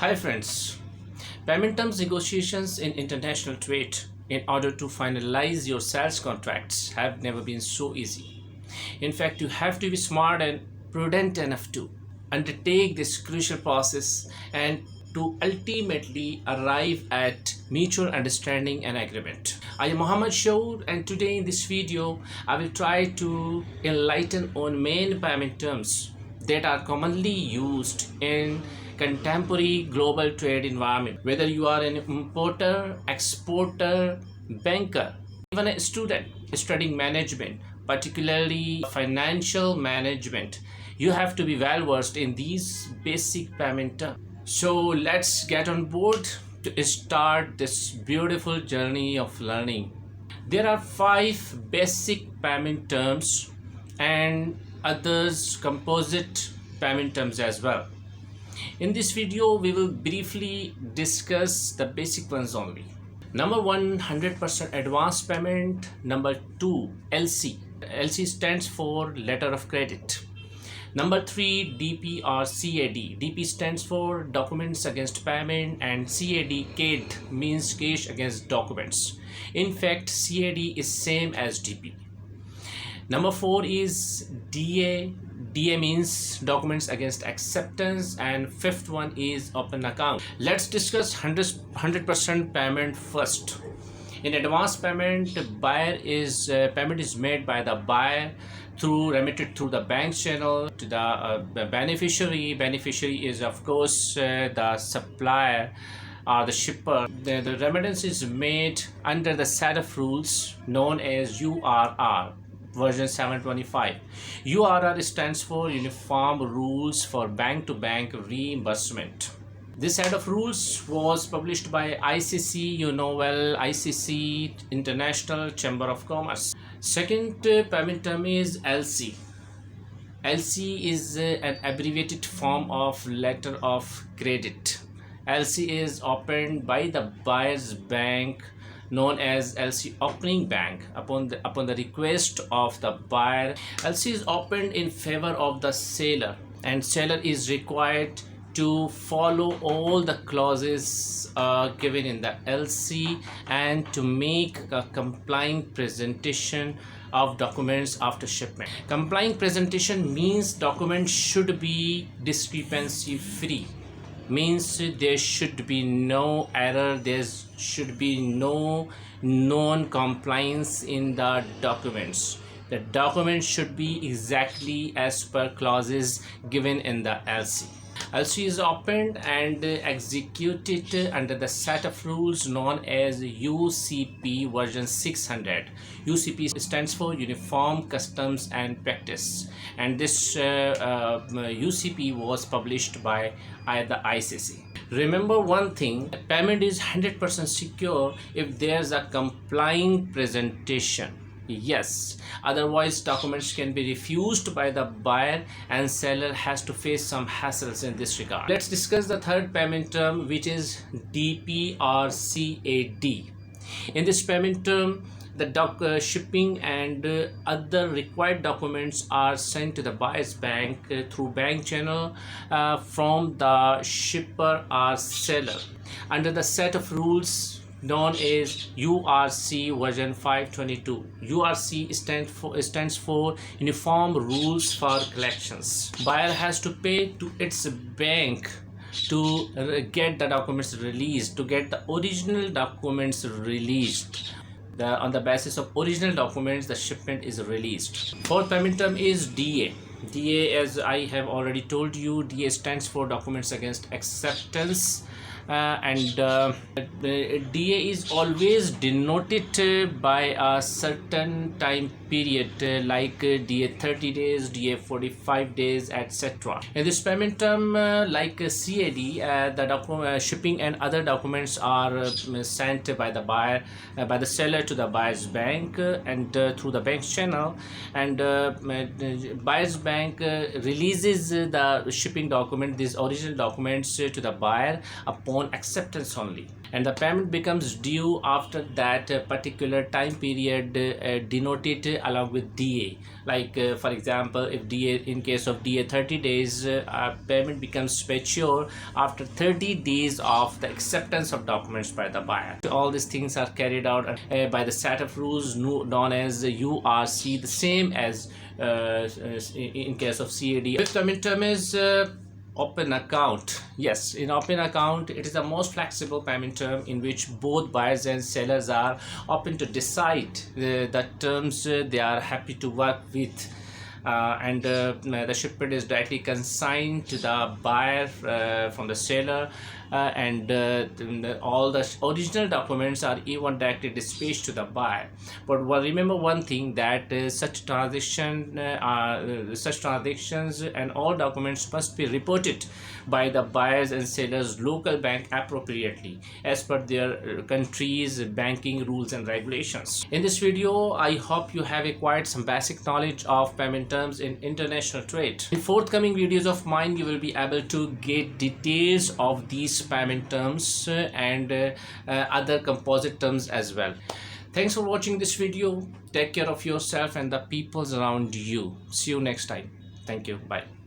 Hi friends, payment terms negotiations in international trade in order to finalize your sales contracts have never been so easy. In fact, you have to be smart and prudent enough to undertake this crucial process and to ultimately arrive at mutual understanding and agreement. I am Muhammad Shaur, and today in this video I will try to enlighten on main payment terms that are commonly used in contemporary global trade environment. Whether you are an importer, exporter, banker, even a student studying management, particularly financial management, you have to be well versed in these basic payment terms. So let's get on board to start this beautiful journey of learning. There are 5 basic payment terms and others composite payment terms as well. In this video, we will briefly discuss the basic ones only. Number 1, 100% advance payment. Number 2, LC. LC stands for letter of credit. Number 3, DP or CAD. DP stands for documents against payment, and CAD means cash against documents. In fact, CAD is same as DP. Number 4 is DA. DA means documents against acceptance, and fifth one is open account. Let's discuss 100% payment first. In advance payment, payment is made by the buyer remitted through the bank channel to the beneficiary. Beneficiary is of course the supplier or the shipper. The remittance is made under the set of rules known as URR. Version 725. URR stands for Uniform Rules for Bank-to-Bank Reimbursement. This set of rules was published by ICC, you know well, ICC, International Chamber of Commerce. Second payment term is LC. LC is an abbreviated form of letter of credit. LC is opened by the buyer's bank, known as LC opening bank, upon the request of the buyer. LC is opened in favor of the seller, and seller is required to follow all the clauses given in the LC and to make a complying presentation of documents after shipment. Complying presentation means documents should be discrepancy free, means there should be no error, there should be no non-compliance in the documents. The documents should be exactly as per clauses given in the LC. LC is opened and executed under the set of rules known as UCP version 600. UCP stands for Uniform Customs and Practice, and this UCP was published by the ICC. Remember one thing, payment is 100% secure if there's a complying presentation. Yes, otherwise documents can be refused by the buyer and seller has to face some hassles in this regard. Let's discuss the third payment term, which is DP or CAD. In this payment term, the shipping and other required documents are sent to the buyer's bank through bank channel from the shipper or seller under the set of rules known as URC version 522. URC stands for Uniform Rules for Collections. Buyer has to pay to its bank to get the documents released, to get the original documents released. On the basis of original documents, the shipment is released. Fourth payment term is DA. DA, as I have already told you, DA stands for Documents Against Acceptance. DA is always denoted by a certain time period like DA 30 days, DA 45 days, etc. In this payment term, like CAD, the shipping and other documents are sent by the buyer, by the seller to the buyer's bank and through the bank channel, and buyer's bank releases the shipping document, these original documents, to the buyer upon acceptance only. and the payment becomes due after that particular time period denoted along with DA. Like for example, if DA, in case of DA 30 days, payment becomes mature after 30 days of the acceptance of documents by the buyer. All these things are carried out by the set of rules known as URC, the same as in case of CAD. Fifth payment term is open account. Yes, in open account, it is the most flexible payment term in which both buyers and sellers are open to decide the terms they are happy to work with. And the shipment is directly consigned to the buyer from the seller, and all the original documents are even directly dispatched to the buyer. But remember one thing, that such transactions and all documents must be reported by the buyers and sellers local bank appropriately as per their country's banking rules and regulations. In this video, I hope you have acquired some basic knowledge of payment terms in international trade. In forthcoming videos of mine, you will be able to get details of these payment terms and other composite terms as well. Thanks for watching this video. Take care of yourself and the peoples around you. See you next time. Thank you. Bye.